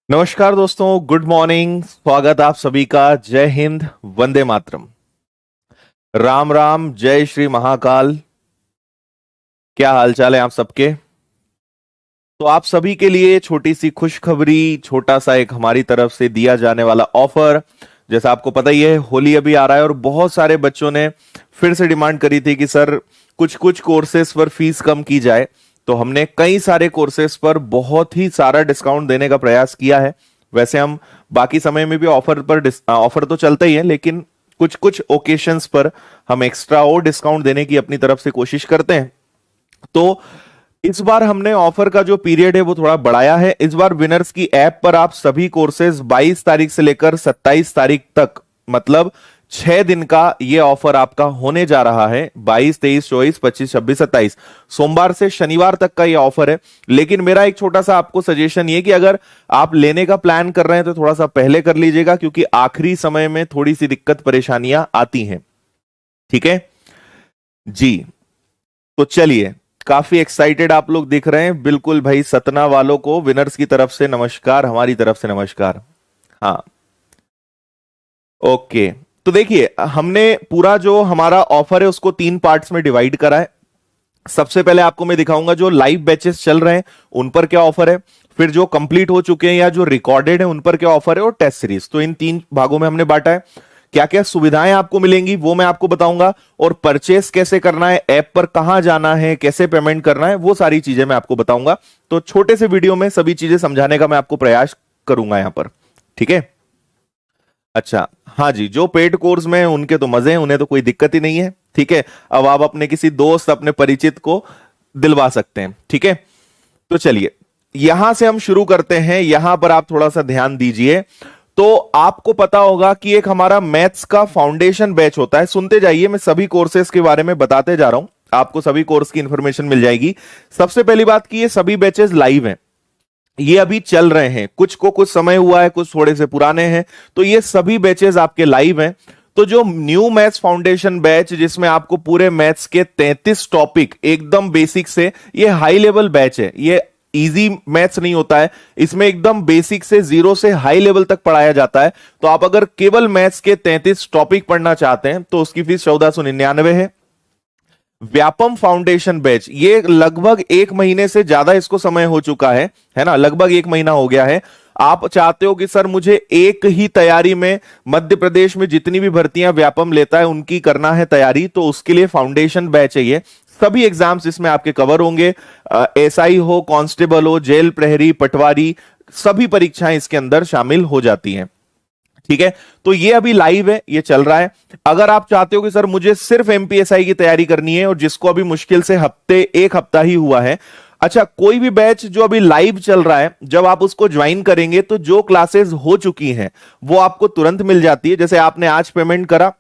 नमस्कार दोस्तों, good morning. स्वागत आप सभी का। जय हिंद, वंदे मातरम। राम राम, जय श्री महाकाल। क्या हालचाल है आप सबके? तो आप सभी के लिए छोटी सी खुशखबरी, छोटा सा एक हमारी तरफ से दिया जाने वाला ऑफर। जैसा आपको पता ही है, होली अभी आ रहा है और बहुत सारे बच्चों ने फिर से डिमांड करी थी कि सर कुछ कुछ कोर्सेज पर फीस कम की जाए। तो हमने कई सारे कोर्सेज पर बहुत ही सारा डिस्काउंट देने का प्रयास किया है। वैसे हम बाकी समय में भी ऑफर तो चलता ही है, लेकिन कुछ कुछ ओकेशंस पर हम एक्स्ट्रा और डिस्काउंट देने की अपनी तरफ से कोशिश करते हैं। तो इस बार हमने ऑफर का जो पीरियड है वो थोड़ा बढ़ाया है। इस बार विनर्स की ऐप पर आप सभी कोर्सेज 22 तारीख से लेकर 27 तारीख तक, मतलब 6 दिन का ये ऑफर आपका होने जा रहा है। 22, 23, 24, 25, 26, 27 सोमवार से शनिवार तक का ये ऑफर है। लेकिन मेरा एक छोटा सा आपको सजेशन ये कि अगर आप लेने का प्लान कर रहे हैं तो थोड़ा सा पहले कर लीजिएगा, क्योंकि आखिरी समय में थोड़ी सी दिक्कत परेशानियां आती हैं। ठीक है जी। तो चलिए, काफी एक्साइटेड आप लोग दिख रहे हैं। बिल्कुल भाई, सतना वालों को विनर्स की तरफ से नमस्कार, हमारी तरफ से नमस्कार। हाँ, ओके। तो देखिए, हमने पूरा जो हमारा ऑफर है उसको 3 पार्ट्स में डिवाइड करा है। सबसे पहले आपको मैं दिखाऊंगा जो लाइव बैचेस चल रहे हैं उन पर क्या ऑफर है, फिर जो कंप्लीट हो चुके हैं या जो रिकॉर्डेड है उन पर क्या ऑफर है, और टेस्ट सीरीज। तो इन 3 भागों में हमने बांटा है। क्या क्या सुविधाएं आपको मिलेंगी वो मैं आपको बताऊंगा, और परचेस कैसे करना है, ऐप पर कहां जाना है, कैसे पेमेंट करना है, वो सारी चीजें मैं आपको बताऊंगा। तो छोटे से वीडियो में सभी चीजें समझाने का मैं आपको प्रयास करूंगा यहां पर। ठीक है, अच्छा। हाँ जी, जो पेड कोर्स में हैं, उनके तो मजे हैं, उन्हें तो कोई दिक्कत ही नहीं है। ठीक है, अब आप अपने किसी दोस्त, अपने परिचित को दिलवा सकते हैं। ठीक है, तो चलिए यहां से हम शुरू करते हैं। यहां पर आप थोड़ा सा ध्यान दीजिए। तो आपको पता होगा कि एक हमारा मैथ्स का फाउंडेशन बैच होता है। सुनते जाइए, मैं सभी कोर्सेज के बारे में बताते जा रहा हूं, आपको सभी कोर्स की इंफॉर्मेशन मिल जाएगी। सबसे पहली बात कि ये सभी बैचेस लाइव हैं, ये अभी चल रहे हैं। कुछ को कुछ समय हुआ है, कुछ थोड़े से पुराने हैं। तो ये सभी बैचेस आपके लाइव हैं। तो जो न्यू मैथ्स फाउंडेशन बैच, जिसमें आपको पूरे मैथ्स के 33 टॉपिक एकदम बेसिक से, ये हाई लेवल बैच है। ये इजी मैथ्स नहीं होता है, इसमें एकदम बेसिक से 0 से हाई लेवल तक पढ़ाया जाता है। तो आप अगर केवल मैथ्स के 33 टॉपिक पढ़ना चाहते हैं तो उसकी फीस 1499 है। व्यापम फाउंडेशन बैच, ये लगभग 1 महीने से ज्यादा इसको समय हो चुका है ना, लगभग 1 महीना हो गया है। आप चाहते हो कि सर मुझे एक ही तैयारी में मध्य प्रदेश में जितनी भी भर्तियां व्यापम लेता है उनकी करना है तैयारी, तो उसके लिए फाउंडेशन बैच है ये। सभी एग्जाम्स इसमें आपके कवर होंगे। एसआई हो, कांस्टेबल हो, जेल प्रहरी, पटवारी, सभी परीक्षाएं इसके अंदर शामिल हो जाती हैं। ठीक है, तो ये अभी लाइव है, ये चल रहा है। अगर आप चाहते हो कि सर मुझे सिर्फ एमपीएसआई की तैयारी करनी है, और जिसको अभी मुश्किल से एक हफ्ता ही हुआ है, अच्छा, कोई भी बैच जो अभी लाइव चल रहा है, जब आप उसको ज्वाइन करेंगे तो जो क्लासेस हो चुकी हैं वो आपको तुरंत मिल जाती है। जैसे आपने आज पेमेंट करा,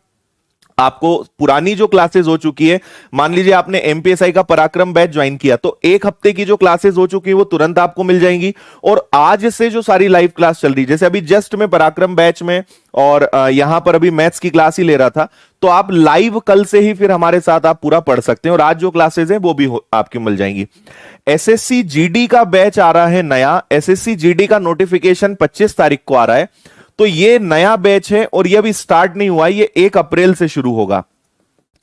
आपको पुरानी जो क्लासेस हो चुकी है, मान लीजिए आपने एमपीएसआई का पराक्रम बैच ज्वाइन किया, तो 1 हफ्ते की जो क्लासेस हो चुकी है वो तुरंत आपको मिल जाएंगी। और आज से जो सारी लाइव क्लास चल रही है, जैसे अभी जस्ट में पराक्रम बैच में और यहां पर अभी मैथ्स की क्लास ही ले रहा था, तो आप लाइव कल से ही फिर हमारे साथ आप पूरा पढ़ सकते हैं, और आज जो क्लासेस हैं वो भी आपकी मिल जाएंगी। एसएससी जीडी का बैच आ रहा है नया। एसएससी जीडी का नोटिफिकेशन 25 तारीख को आ रहा है। तो ये नया बैच है और ये अभी स्टार्ट नहीं हुआ, ये 1 अप्रैल से शुरू होगा।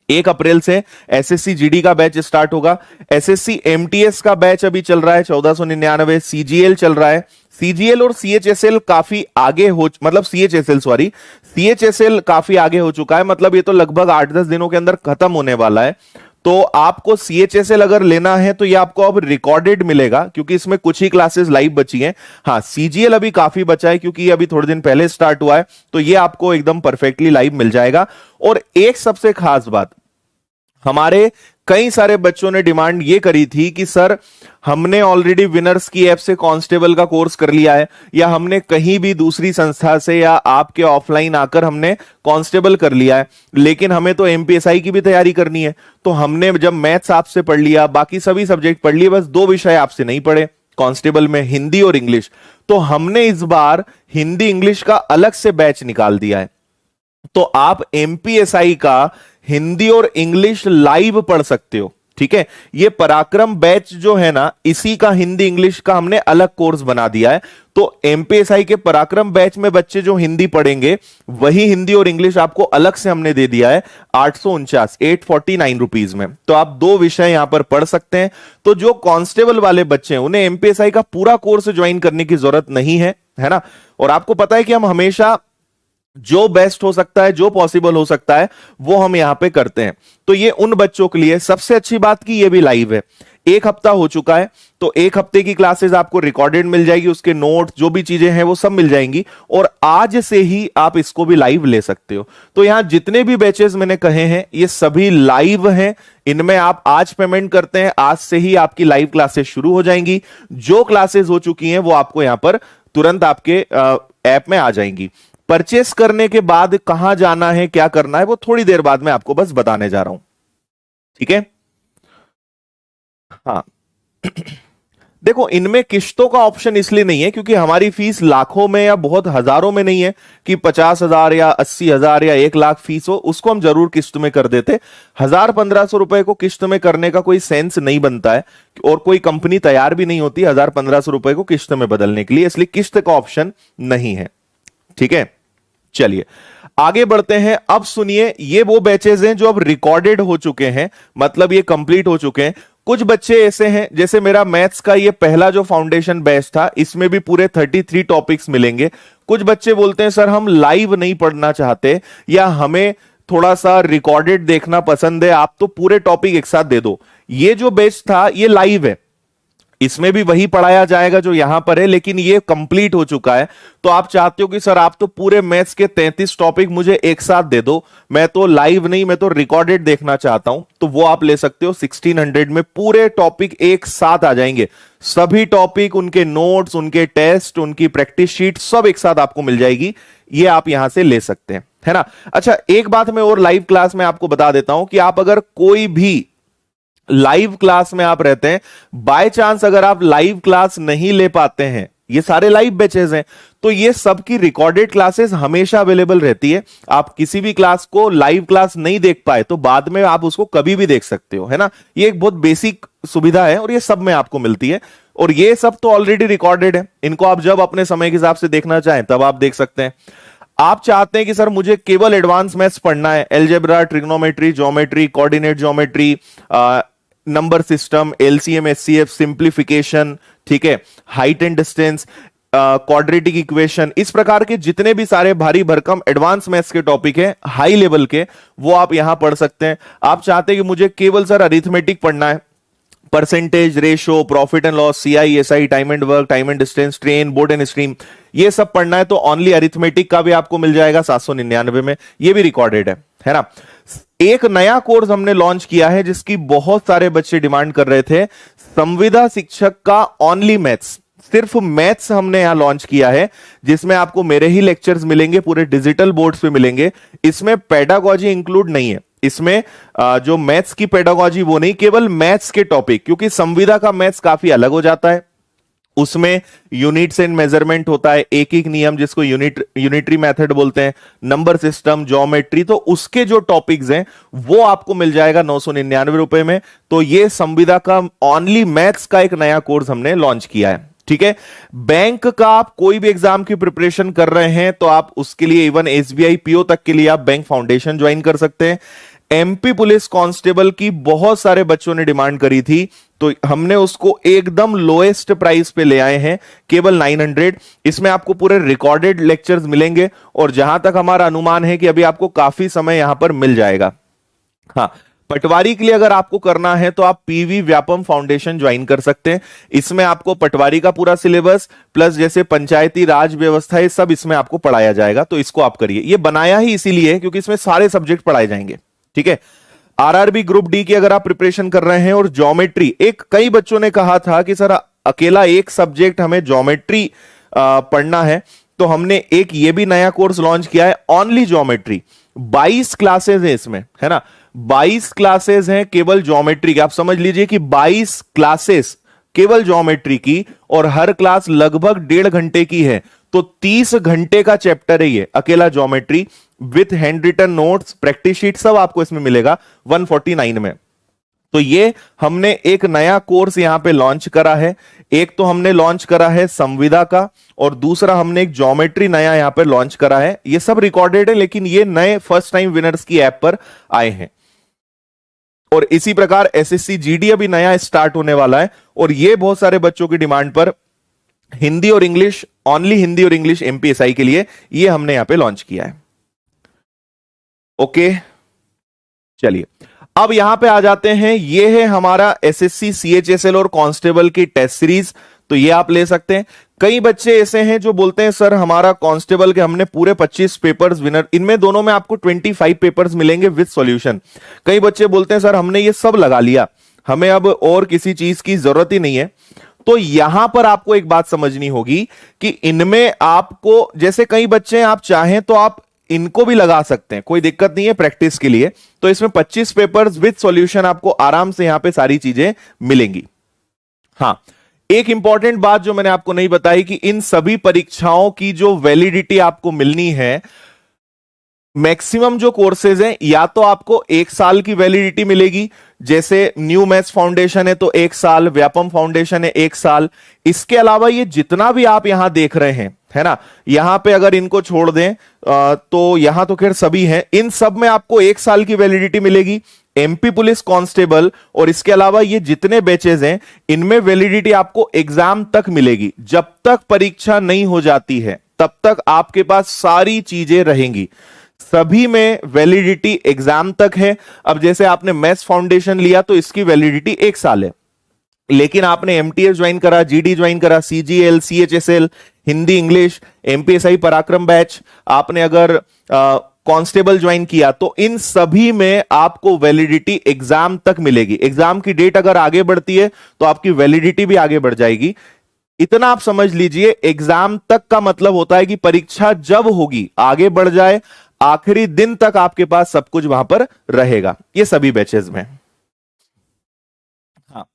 1 अप्रैल से एसएससी जीडी का बैच स्टार्ट होगा। एसएससी एमटीएस का बैच अभी चल रहा है 1499। सीजीएल चल रहा है। सीजीएल और सीएचएसएल काफी आगे हो, मतलब सीएचएसएल काफी आगे हो चुका है, मतलब ये तो लगभग 8-10 दिनों के अंदर खत्म होने वाला है। तो आपको सीएचएसएल अगर लेना है तो ये आपको अब रिकॉर्डेड मिलेगा, क्योंकि इसमें कुछ ही क्लासेस लाइव बची हैं। हाँ, सीजीएल अभी काफी बचा है, क्योंकि ये अभी थोड़े दिन पहले स्टार्ट हुआ है, तो ये आपको एकदम परफेक्टली लाइव मिल जाएगा। और एक सबसे खास बात, हमारे कई सारे बच्चों ने डिमांड ये करी थी कि सर हमने ऑलरेडी विनर्स की ऐप से कांस्टेबल का कोर्स कर लिया है, या हमने कहीं भी दूसरी संस्था से या आपके ऑफलाइन आकर हमने कांस्टेबल कर लिया है, लेकिन हमें तो एमपीएसआई की भी तैयारी करनी है। तो हमने जब मैथ्स आपसे पढ़ लिया, बाकी सभी सब्जेक्ट पढ़ लिए, बस 2 विषय आपसे नहीं पढ़े कांस्टेबल में, हिंदी और इंग्लिश। तो हमने इस बार हिंदी इंग्लिश का अलग से बैच निकाल दिया है। तो आप एमपीएसआई का हिंदी और इंग्लिश लाइव पढ़ सकते हो। ठीक है, ये पराक्रम बैच जो है ना, इसी का हिंदी इंग्लिश का हमने अलग कोर्स बना दिया है। तो एमपीएसआई के पराक्रम बैच में बच्चे जो हिंदी पढ़ेंगे, वही हिंदी और इंग्लिश आपको अलग से हमने दे दिया है 849 रुपीज में। तो आप 2 विषय यहां पर पढ़ सकते हैं। तो जो कांस्टेबल वाले बच्चे हैं, उन्हें एमपीएसआई का पूरा कोर्स ज्वाइन करने की जरूरत नहीं है ना। और आपको पता है कि हम हमेशा जो बेस्ट हो सकता है, जो पॉसिबल हो सकता है, वो हम यहां पे करते हैं। तो ये उन बच्चों के लिए सबसे अच्छी बात की ये भी लाइव है। 1 हफ्ता हो चुका है, तो 1 हफ्ते की क्लासेस आपको रिकॉर्डेड मिल जाएगी, उसके नोट्स जो भी चीजें हैं वो सब मिल जाएंगी, और आज से ही आप इसको भी लाइव ले सकते हो। तो यहां जितने भी बैचेस मैंने कहे हैं, ये सभी लाइव हैं। इनमें आप आज पेमेंट करते हैं, आज से ही आपकी लाइव क्लासेस शुरू हो जाएंगी। जो क्लासेस हो चुकी हैं वो आपको यहां पर तुरंत आपके ऐप में आ जाएंगी। परचेस करने के बाद कहां जाना है, क्या करना है, वो थोड़ी देर बाद मैं आपको बस बताने जा रहा हूं, ठीक है। हाँ देखो, इनमें किश्तों का ऑप्शन इसलिए नहीं है क्योंकि हमारी फीस लाखों में या बहुत हजारों में नहीं है कि 50,000 या 80,000 या 1 लाख फीस हो, उसको हम जरूर किस्त में कर देते। 1,000-1,500 रुपए को किस्त में करने का कोई सेंस नहीं बनता है, और कोई कंपनी तैयार भी नहीं होती 1,000-1,500 रुपए को किस्त में बदलने के लिए, इसलिए किस्त का ऑप्शन नहीं है, ठीक है। चलिए आगे बढ़ते हैं। अब सुनिए, ये वो बैचेस हैं जो अब रिकॉर्डेड हो चुके हैं, मतलब ये कंप्लीट हो चुके हैं। कुछ बच्चे ऐसे हैं, जैसे मेरा मैथ्स का ये पहला जो फाउंडेशन बैच था, इसमें भी पूरे 33 टॉपिक्स मिलेंगे। कुछ बच्चे बोलते हैं सर हम लाइव नहीं पढ़ना चाहते, या हमें थोड़ा सा रिकॉर्डेड देखना पसंद है, आप तो पूरे टॉपिक एक साथ दे दो। ये जो बैच था ये लाइव है, इसमें भी वही पढ़ाया जाएगा जो यहां पर है, लेकिन ये कंप्लीट हो चुका है। तो आप चाहते हो कि सर आप तो पूरे मैथ्स के 33 टॉपिक मुझे एक साथ दे दो, मैं तो लाइव नहीं, मैं तो रिकॉर्डेड देखना चाहता हूं, तो वो आप ले सकते हो। 1600 में पूरे टॉपिक एक साथ आ जाएंगे, सभी टॉपिक, उनके नोट्स, उनके टेस्ट, उनकी प्रैक्टिस शीट सब एक साथ आपको मिल जाएगी। ये आप यहां से ले सकते हैं, है ना। अच्छा, एक बात मैं और लाइव क्लास में आपको बता देता हूं कि आप अगर कोई भी लाइव क्लास में आप रहते हैं, बाय चांस अगर आप लाइव क्लास नहीं ले पाते हैं, ये सारे लाइव बैचेस हैं, तो ये सबकी रिकॉर्डेड क्लासेस हमेशा अवेलेबल रहती है। आप किसी भी क्लास को लाइव क्लास नहीं देख पाए तो बाद में आप उसको कभी भी देख सकते हो, है ना। ये एक बहुत बेसिक सुविधा है और ये सब में आपको मिलती है, और ये सब तो ऑलरेडी रिकॉर्डेड है। इनको आप जब अपने समय के हिसाब से देखना चाहें तब आप देख सकते हैं। आप चाहते हैं कि सर मुझे केवल एडवांस मैथ्स पढ़ना है, algebra, trigonometry, geometry, coordinate geometry, number system, LCM, HCF, simplification, ठीक है, height and distance, quadratic equation, इस प्रकार के जितने भी सारे भारी भरकम एडवांस मैथ्स के टॉपिक हैं हाई लेवल के, वो आप यहां पढ़ सकते हैं। आप चाहते हैं कि मुझे केवल सर अरिथमेटिक पढ़ना है, percentage, ratio, profit and loss, CI, SI, time and work, time and distance, train, board and stream, ये सब पढ़ना है तो ओनली अरिथमेटिक का भी आपको मिल जाएगा 799 में, ये भी रिकॉर्डेड है ना। एक नया कोर्स हमने लॉन्च किया है जिसकी बहुत सारे बच्चे डिमांड कर रहे थे, संविदा शिक्षक का ओनली मैथ्स, सिर्फ मैथ्स हमने यहां लॉन्च किया है, जिसमें आपको मेरे ही लेक्चर्स मिलेंगे, पूरे डिजिटल बोर्ड्स पे मिलेंगे। इसमें पेडागोजी इंक्लूड नहीं है, इसमें जो मैथ्स की पेडागोजी वो नहीं, केवल मैथ्स के टॉपिक, क्योंकि संविदा का मैथ्स काफी अलग हो जाता है। उसमें यूनिट्स एंड मेजरमेंट होता है, एक एक नियम जिसको यूनिटरी मेथड बोलते हैं, नंबर सिस्टम, ज्योमेट्री, तो उसके जो टॉपिक्स हैं वो आपको मिल जाएगा 999 रुपए में। तो ये संविदा का ओनली मैथ्स का एक नया कोर्स हमने लॉन्च किया है, ठीक है। बैंक का आप कोई भी एग्जाम की प्रिपरेशन कर रहे हैं तो आप उसके लिए इवन एसबीआई पीओ तक के लिए आप बैंक फाउंडेशन ज्वाइन कर सकते हैं। एमपी पुलिस कांस्टेबल की बहुत सारे बच्चों ने डिमांड करी थी, तो हमने उसको एकदम लोएस्ट प्राइस पे ले आए हैं, केवल 900। इसमें आपको पूरे रिकॉर्डेड लेक्चर्स मिलेंगे, और जहां तक हमारा अनुमान है कि अभी आपको काफी समय यहां पर मिल जाएगा। हाँ, पटवारी के लिए अगर आपको करना है तो आप पीवी व्यापम फाउंडेशन ज्वाइन कर सकते हैं। इसमें आपको पटवारी का पूरा सिलेबस प्लस जैसे पंचायती राज व्यवस्था, ये सब इसमें आपको पढ़ाया जाएगा, तो इसको आप करिए। ये बनाया ही इसीलिए है क्योंकि इसमें सारे सब्जेक्ट पढ़ाए जाएंगे, ठीक है। आरआरबी ग्रुप डी की अगर आप प्रिपरेशन कर रहे हैं और ज्योमेट्री, एक कई बच्चों ने कहा था कि सर अकेला एक सब्जेक्ट हमें ज्योमेट्री पढ़ना है, तो हमने एक ये भी नया कोर्स लॉन्च किया है, ओनली ज्योमेट्री। 22 क्लासेस है इसमें, है ना, 22 क्लासेस हैं केवल ज्योमेट्री की। आप समझ लीजिए कि 22 क्लासेस केवल ज्योमेट्री की, और हर क्लास लगभग 1.5 घंटे की है, तो 30 घंटे का चैप्टर है ये अकेला geometry, with handwritten notes, practice sheet, सब आपको इसमें मिलेगा 149 में। तो ये हमने एक नया कोर्स यहां पे लॉन्च करा है। एक तो हमने लॉन्च करा है संविदा का, और दूसरा हमने एक ज्योमेट्री नया यहां पे लॉन्च करा है। ये सब रिकॉर्डेड है, लेकिन ये नए फर्स्ट टाइम विनर्स की ऐप पर आए हैं। और इसी प्रकार एसएससी जीडी अभी नया स्टार्ट होने वाला है, और ये बहुत सारे बच्चों की डिमांड पर हिंदी और इंग्लिश, ओनली हिंदी और इंग्लिश एमपीएसआई के लिए ये हमने यहां पे लॉन्च किया है। ओके, चलिए अब यहां पे आ जाते हैं। ये है हमारा एसएससी सीएचएसएल और कांस्टेबल की टेस्ट सीरीज, तो ये आप ले सकते हैं। कई बच्चे ऐसे हैं जो बोलते हैं सर हमारा कांस्टेबल के हमने पूरे 25 पेपर्स विनर, इनमें दोनों में आपको 25 पेपर्स मिलेंगे विद सॉल्यूशन। कई बच्चे बोलते हैं सर हमने ये सब लगा लिया, हमें अब और किसी चीज की जरूरत ही नहीं है। तो यहां पर आपको एक बात समझनी होगी कि इनमें आपको, जैसे कई बच्चे हैं, आप चाहें तो आप इनको भी लगा सकते हैं, कोई दिक्कत नहीं है प्रैक्टिस के लिए। तो इसमें 25 पेपर्स विद सॉल्यूशन आपको आराम से यहां पे सारी चीजें मिलेंगी। हां, एक इंपॉर्टेंट बात जो मैंने आपको नहीं बताई कि इन सभी परीक्षाओं की जो वैलिडिटी आपको मिलनी है, मैक्सिमम जो कोर्सेज हैं या तो आपको 1 साल की वैलिडिटी मिलेगी, जैसे न्यू मैथ्स फाउंडेशन है तो 1 साल, व्यापम फाउंडेशन है 1 साल। इसके अलावा ये जितना भी आप यहां देख रहे हैं, है ना, यहां पे अगर इनको छोड़ दें तो यहां तो खैर सभी हैं, इन सब में आपको 1 साल की वैलिडिटी मिलेगी। एमपी पुलिस कांस्टेबल और इसके अलावा ये जितने बैचेज हैं, इनमें वैलिडिटी आपको एग्जाम तक मिलेगी। जब तक परीक्षा नहीं हो जाती है तब तक आपके पास सारी चीजें रहेंगी। सभी में वैलिडिटी एग्जाम तक है। अब जैसे आपने मैथ्स फाउंडेशन लिया तो इसकी वैलिडिटी 1 साल है, लेकिन आपने एमटीएस ज्वाइन करा, जीडी ज्वाइन करा, CGL, CHSL, Hindi English, MPSI पराक्रम बैच, आपने अगर कांस्टेबल ज्वाइन किया, तो इन सभी में आपको वैलिडिटी एग्जाम तक मिलेगी। एग्जाम की डेट अगर आगे बढ़ती है तो आपकी वैलिडिटी भी आगे बढ़ जाएगी। इतना आप समझ लीजिए, एग्जाम तक का मतलब होता है कि परीक्षा जब होगी आगे बढ़ जाए, आखिरी दिन तक आपके पास सब कुछ वहां पर रहेगा। ये सभी बैचेस में, हाँ,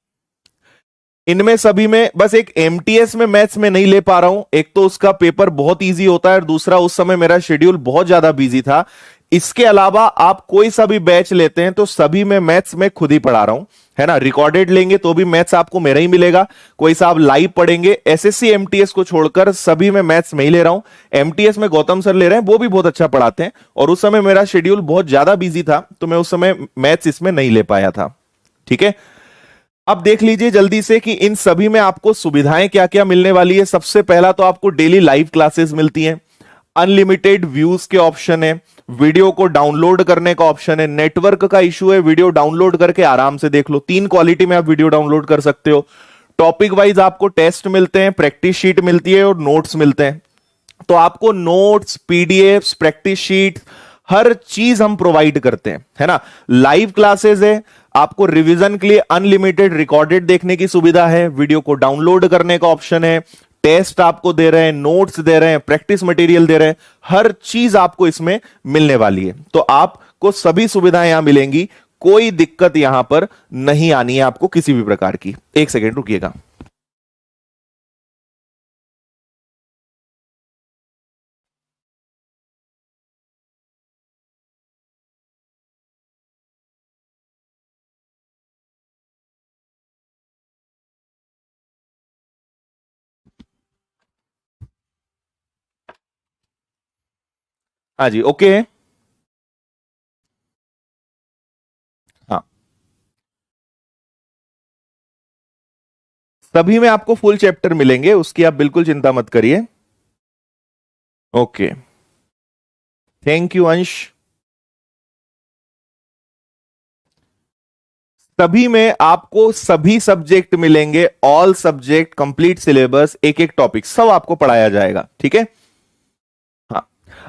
इनमें सभी में बस एक एमटीएस में मैथ्स में नहीं ले पा रहा हूं। एक तो उसका पेपर बहुत इजी होता है और दूसरा उस समय मेरा शेड्यूल बहुत ज्यादा बिजी था। इसके अलावा आप कोई सा भी बैच लेते हैं तो सभी में मैथ्स में खुद ही पढ़ा रहा हूं, है ना। रिकॉर्डेड लेंगे तो भी मैथ्स आपको मेरा ही मिलेगा, कोई सा आप लाइव पढ़ेंगे। एसएससी एमटीएस को छोड़कर सभी में मैथ्स में ही ले रहा हूं। एमटीएस में गौतम सर ले रहे हैं, वो भी बहुत अच्छा पढ़ाते हैं, और उस समय मेरा शेड्यूल बहुत ज्यादा बिजी था तो मैं उस समय मैथ्स इसमें नहीं ले पाया था। ठीक है, अब देख लीजिए जल्दी से कि इन सभी में आपको सुविधाएं क्या क्या मिलने वाली है। सबसे पहला तो आपको डेली लाइव क्लासेस मिलती हैं, अनलिमिटेड व्यूज के ऑप्शन है, वीडियो को डाउनलोड करने का ऑप्शन है। नेटवर्क का इशू है, वीडियो डाउनलोड करके आराम से देख लो, 3 क्वालिटी में आप वीडियो डाउनलोड कर सकते हो। टॉपिक वाइज आपको टेस्ट मिलते हैं, प्रैक्टिस शीट मिलती है और नोट्स मिलते हैं। तो आपको नोट्स, पीडीएफ्स, प्रैक्टिस शीट, हर चीज हम प्रोवाइड करते हैं, है ना। लाइव क्लासेस है, आपको रिवीजन के लिए अनलिमिटेड रिकॉर्डेड देखने की सुविधा है, वीडियो को डाउनलोड करने का ऑप्शन है, टेस्ट आपको दे रहे हैं, नोट्स दे रहे हैं, प्रैक्टिस मटेरियल दे रहे हैं, हर चीज आपको इसमें मिलने वाली है। तो आपको सभी सुविधाएं यहां मिलेंगी, कोई दिक्कत यहां पर नहीं आनी है आपको किसी भी प्रकार की। 1 सेकेंड रुकिएगा। हाँ जी, ओके। हाँ, सभी में आपको फुल चैप्टर मिलेंगे, उसकी आप बिल्कुल चिंता मत करिए। ओके, थैंक यू अंश। सभी में आपको सभी सब्जेक्ट मिलेंगे, ऑल सब्जेक्ट, कंप्लीट सिलेबस, एक एक टॉपिक सब आपको पढ़ाया जाएगा। ठीक है, हाँ।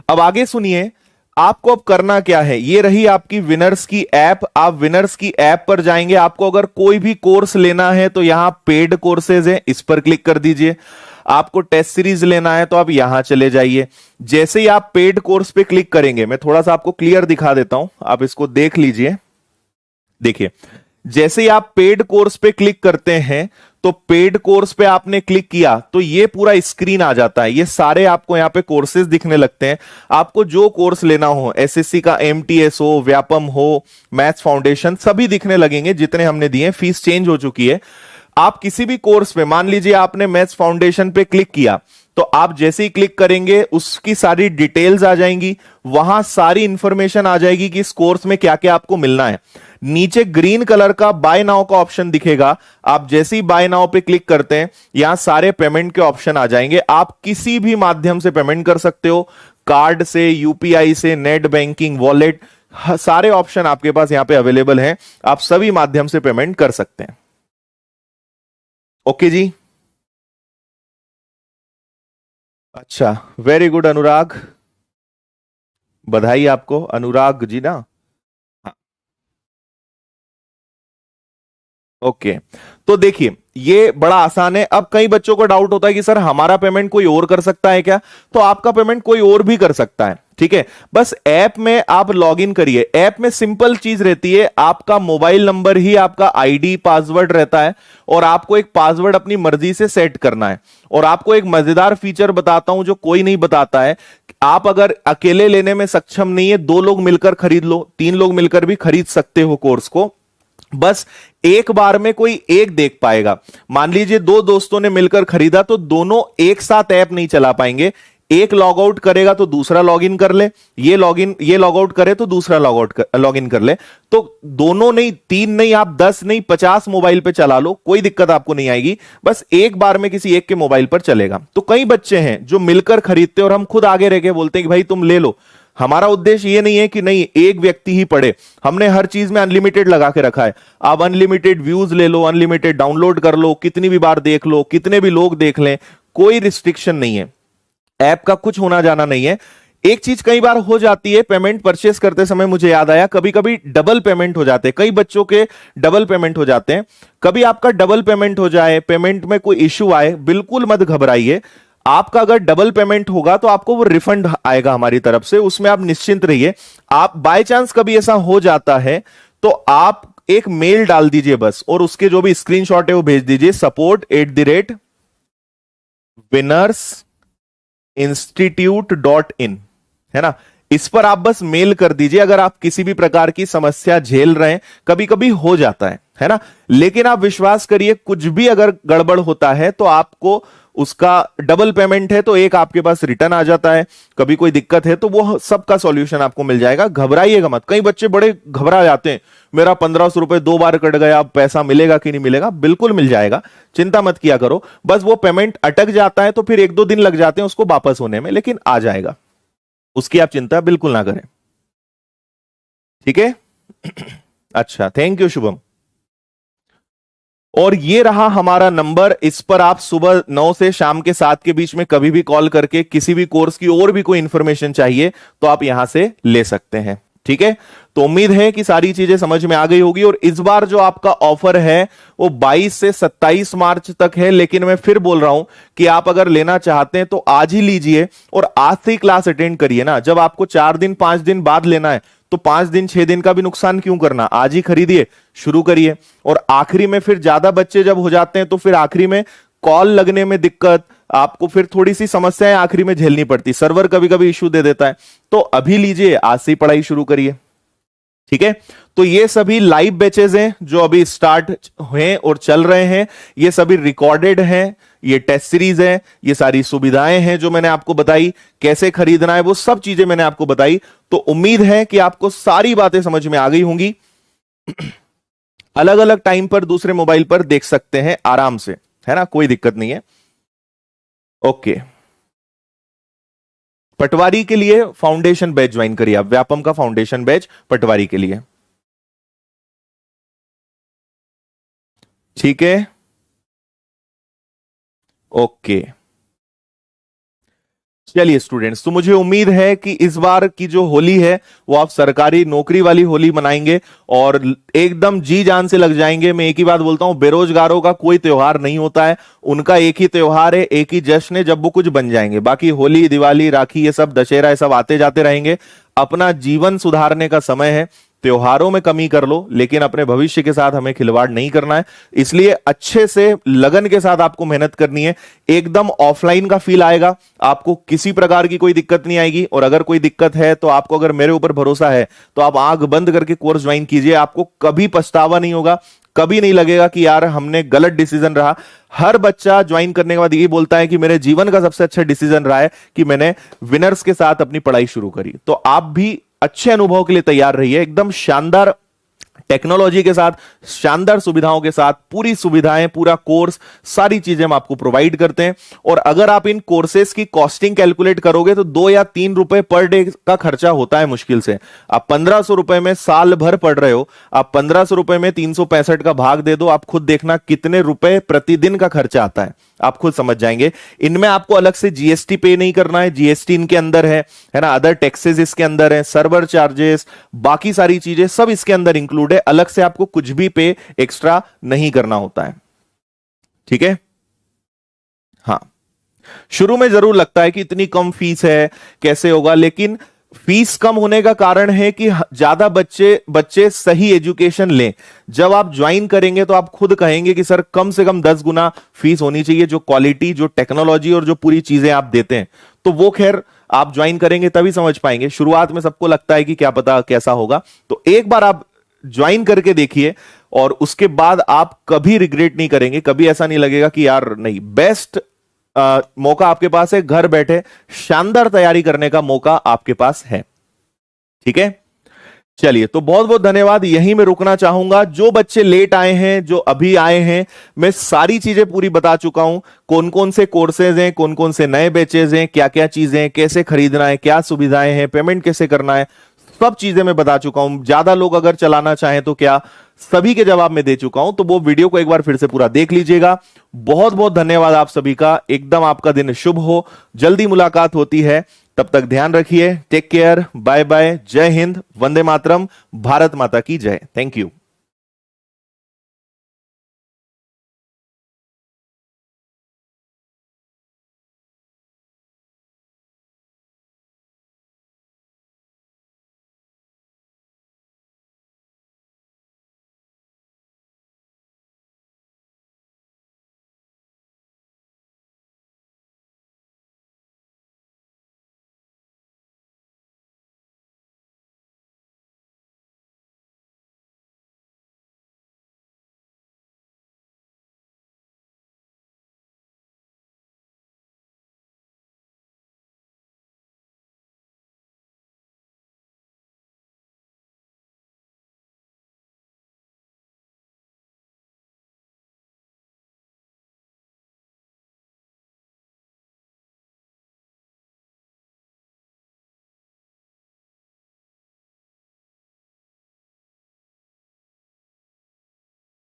अब आगे सुनिए, आपको अब करना क्या है। ये रही आपकी विनर्स की ऐप। आप विनर्स की ऐप पर जाएंगे, आपको अगर कोई भी कोर्स लेना है तो यहां पेड कोर्सेज है, इस पर क्लिक कर दीजिए। आपको टेस्ट सीरीज लेना है तो आप यहां चले जाइए। जैसे ही आप पेड कोर्स पे क्लिक करेंगे, मैं थोड़ा सा आपको क्लियर दिखा देता हूं, आप इसको देख लीजिए। देखिए, जैसे ही आप पेड कोर्स पे क्लिक करते हैं तो पेड कोर्स पे आपने क्लिक किया तो ये पूरा स्क्रीन आ जाता है, ये सारे आपको यहां पे कोर्सेज दिखने लगते हैं। आपको जो कोर्स लेना हो, एसएससी का एमटीएस हो, व्यापम हो, मैथ्स फाउंडेशन, सभी दिखने लगेंगे जितने हमने दिए। फीस चेंज हो चुकी है। आप किसी भी कोर्स पे, मान लीजिए आपने मैथ्स फाउंडेशन पे क्लिक किया, तो आप जैसे ही क्लिक करेंगे उसकी सारी डिटेल्स आ जाएंगी, वहां सारी इंफॉर्मेशन आ जाएगी कि इस कोर्स में क्या क्या आपको मिलना है। नीचे ग्रीन कलर का बाय नाउ का ऑप्शन दिखेगा, आप जैसे ही बाय नाउ पे क्लिक करते हैं यहां सारे पेमेंट के ऑप्शन आ जाएंगे। आप किसी भी माध्यम से पेमेंट कर सकते हो, कार्ड से, यूपीआई से, नेट बैंकिंग, वॉलेट, सारे ऑप्शन आपके पास यहां पे अवेलेबल हैं। आप सभी माध्यम से पेमेंट कर सकते हैं। ओके जी, अच्छा, वेरी गुड अनुराग, बधाई आपको अनुराग जी ना। हाँ, ओके। तो देखिए ये बड़ा आसान है। अब कई बच्चों को डाउट होता है कि सर हमारा पेमेंट कोई और कर सकता है क्या? तो आपका पेमेंट कोई और भी कर सकता है, ठीक है। बस ऐप में आप लॉग इन करिए। ऐप में सिंपल चीज रहती है, आपका मोबाइल नंबर ही आपका आईडी पासवर्ड रहता है और आपको एक पासवर्ड अपनी मर्जी से सेट करना है। और आपको एक मजेदार फीचर बताता हूं जो कोई नहीं बताता है। आप अगर अकेले लेने में सक्षम नहीं है, 2 लोग मिलकर खरीद लो, 3 लोग मिलकर भी खरीद सकते हो कोर्स को। बस एक बार में कोई एक देख पाएगा। मान लीजिए 2 दोस्तों ने मिलकर खरीदा तो दोनों एक साथ ऐप नहीं चला पाएंगे। एक लॉग आउट करेगा तो दूसरा लॉग इन कर ले, ये लॉग आउट करे तो दूसरा लॉग इन कर ले। तो दोनों नहीं, 3 नहीं, आप 10 नहीं, 50 मोबाइल पे चला लो, कोई दिक्कत आपको नहीं आएगी। बस एक बार में किसी एक के मोबाइल पर चलेगा। तो कई बच्चे हैं जो मिलकर खरीदते और हम खुद आगे रह के बोलते हैं कि भाई तुम ले लो। हमारा उद्देश्य ये नहीं है कि नहीं एक व्यक्ति ही पढ़े, हमने हर चीज में अनलिमिटेड लगा के रखा है। आप अनलिमिटेड व्यूज ले लो, अनलिमिटेड डाउनलोड कर लो, कितनी भी बार देख लो, कितने भी लोग देख लें, कोई रिस्ट्रिक्शन नहीं है। ऐप का कुछ होना जाना नहीं है। एक चीज कई बार हो जाती है, पेमेंट परचेस करते समय मुझे याद आया, कभी कभी डबल पेमेंट हो जाते हैं, कई बच्चों के डबल पेमेंट हो जाते हैं। कभी आपका डबल पेमेंट हो जाए, पेमेंट में कोई इश्यू आए, बिल्कुल मत घबराइए। आपका अगर डबल पेमेंट होगा तो आपको वो रिफंड आएगा हमारी तरफ से, उसमें आप निश्चिंत रहिए। आप बाय चांस कभी ऐसा हो जाता है तो आप एक मेल डाल दीजिए बस, और उसके जो भी स्क्रीनशॉट है वो भेज दीजिए, support@winnersinstitute.in, है ना। इस पर आप बस मेल कर दीजिए अगर आप किसी भी प्रकार की समस्या झेल रहे हैं। कभी कभी हो जाता है ना। लेकिन आप विश्वास करिए, कुछ भी अगर गड़बड़ होता है तो आपको उसका डबल पेमेंट है तो एक आपके पास रिटर्न आ जाता है। कभी कोई दिक्कत है तो वो सबका सॉल्यूशन आपको मिल जाएगा। घबराइएगा मत। कई बच्चे बड़े घबरा जाते हैं, मेरा 1500 रुपए 2 बार कट गया, अब पैसा मिलेगा कि नहीं मिलेगा। बिल्कुल मिल जाएगा, चिंता मत किया करो। बस वो पेमेंट अटक जाता है तो फिर 1-2 दिन लग जाते हैं उसको वापस होने में, लेकिन आ जाएगा, उसकी आप चिंता बिल्कुल ना करें, ठीक है। अच्छा, थैंक यू शुभम। और ये रहा हमारा नंबर, इस पर आप सुबह 9 से शाम के 7 के बीच में कभी भी कॉल करके किसी भी कोर्स की और भी कोई इंफॉर्मेशन चाहिए तो आप यहां से ले सकते हैं, ठीक है। तो उम्मीद है कि सारी चीजें समझ में आ गई होगी। और इस बार जो आपका ऑफर है वो 22 से 27 मार्च तक है, लेकिन मैं फिर बोल रहा हूं कि आप अगर लेना चाहते हैं तो आज ही लीजिए और आज से ही क्लास अटेंड करिए ना। जब आपको 4 दिन 5 दिन बाद लेना है तो 5 दिन 6 दिन का भी नुकसान क्यों करना, आज ही खरीदिए, शुरू करिए। और आखिरी में फिर ज्यादा बच्चे जब हो जाते हैं तो फिर आखिरी में कॉल लगने में दिक्कत, आपको फिर थोड़ी सी समस्याएं आखिरी में झेलनी पड़ती, सर्वर कभी कभी इश्यू दे देता है। तो अभी लीजिए, आज से ही पढ़ाई शुरू करिए, ठीक है। तो ये सभी लाइव बैचेज हैं जो अभी स्टार्ट हुए और चल रहे हैं, ये सभी रिकॉर्डेड हैं, ये टेस्ट सीरीज है, ये सारी सुविधाएं हैं जो मैंने आपको बताई, कैसे खरीदना है वो सब चीजें मैंने आपको बताई। तो उम्मीद है कि आपको सारी बातें समझ में आ गई होंगी। अलग अलग टाइम पर दूसरे मोबाइल पर देख सकते हैं आराम से, है ना, कोई दिक्कत नहीं है। ओके, पटवारी के लिए फाउंडेशन बैच ज्वाइन करिए आप, व्यापम का फाउंडेशन बैच पटवारी के लिए, ठीक है। ओके, चलिए स्टूडेंट्स, तो मुझे उम्मीद है कि इस बार की जो होली है वो आप सरकारी नौकरी वाली होली मनाएंगे और एकदम जी जान से लग जाएंगे। मैं एक ही बात बोलता हूं, बेरोजगारों का कोई त्योहार नहीं होता है, उनका एक ही त्योहार है, एक ही जश्न है जब वो कुछ बन जाएंगे। बाकी होली, दिवाली, राखी, ये सब, दशहरा, ये सब आते जाते रहेंगे। अपना जीवन सुधारने का समय है, त्योहारों में कमी कर लो, लेकिन अपने भविष्य के साथ हमें खिलवाड़ नहीं करना है। इसलिए अच्छे से लगन के साथ आपको मेहनत करनी है। एकदम ऑफलाइन का फील आएगा, आपको किसी प्रकार की कोई दिक्कत नहीं आएगी। और अगर कोई दिक्कत है तो आपको, अगर मेरे ऊपर भरोसा है तो आप आंख बंद करके कोर्स ज्वाइन कीजिए, आपको कभी पछतावा नहीं होगा, कभी नहीं लगेगा कि यार हमने गलत डिसीजन रहा। हर बच्चा ज्वाइन करने के बाद ये बोलता है कि मेरे जीवन का सबसे अच्छा डिसीजन रहा है कि मैंने विनर्स के साथ अपनी पढ़ाई शुरू करी। तो आप भी अच्छे अनुभव के लिए तैयार रहिए, एकदम शानदार टेक्नोलॉजी के साथ, शानदार सुविधाओं के साथ, पूरी सुविधाएं, पूरा कोर्स, सारी चीजें हम आपको प्रोवाइड करते हैं। और अगर आप इन कोर्सेज की कॉस्टिंग कैलकुलेट करोगे तो 2 या 3 रुपए पर डे का खर्चा होता है मुश्किल से। आप 1500 रुपए में साल भर पढ़ रहे हो, आप 1500 रुपए में 365 का भाग दे दो, आप खुद देखना कितने रुपए प्रतिदिन का खर्चा आता है, आप खुद समझ जाएंगे। इनमें आपको अलग से जीएसटी पे नहीं करना है, जीएसटी इनके अंदर है ना, अदर टैक्सेस इसके अंदर है, सर्वर चार्जेस, बाकी सारी चीजें सब इसके अंदर इंक्लूड है। अलग से आपको कुछ भी पे एक्स्ट्रा नहीं करना होता है, ठीक है। हाँ, शुरू में जरूर लगता है कि इतनी कम फीस है, कैसे होगा, लेकिन फीस कम होने का कारण है कि ज्यादा बच्चे सही एजुकेशन लें। जब आप ज्वाइन करेंगे तो आप खुद कहेंगे कि सर कम से कम 10 गुना फीस होनी चाहिए, जो क्वालिटी, जो टेक्नोलॉजी और जो पूरी चीजें आप देते हैं। तो वो खैर आप ज्वाइन करेंगे तभी समझ पाएंगे। शुरुआत में सबको लगता है कि क्या पता कैसा होगा, तो एक बार आप ज्वाइन करके देखिए और उसके बाद आप कभी रिग्रेट नहीं करेंगे, कभी ऐसा नहीं लगेगा कि यार नहीं, बेस्ट मौका आपके पास है, घर बैठे शानदार तैयारी करने का मौका आपके पास है, ठीक है। चलिए, तो बहुत बहुत धन्यवाद, यहीं मैं रुकना चाहूंगा। जो बच्चे लेट आए हैं, जो अभी आए हैं, मैं सारी चीजें पूरी बता चुका हूं, कौन कौन से कोर्सेज हैं, कौन कौन से नए बैचेज हैं, क्या क्या चीजें, कैसे खरीदना है, क्या सुविधाएं हैं, पेमेंट कैसे करना है, सब चीजें मैं बता चुका हूं। ज्यादा लोग अगर चलाना चाहें तो क्या, सभी के जवाब में दे चुका हूं। तो वो वीडियो को एक बार फिर से पूरा देख लीजिएगा। बहुत बहुत धन्यवाद आप सभी का, एकदम आपका दिन शुभ हो। जल्दी मुलाकात होती है, तब तक ध्यान रखिए, टेक केयर, बाय बाय, जय हिंद, वंदे मातरम, भारत माता की जय। Thank you.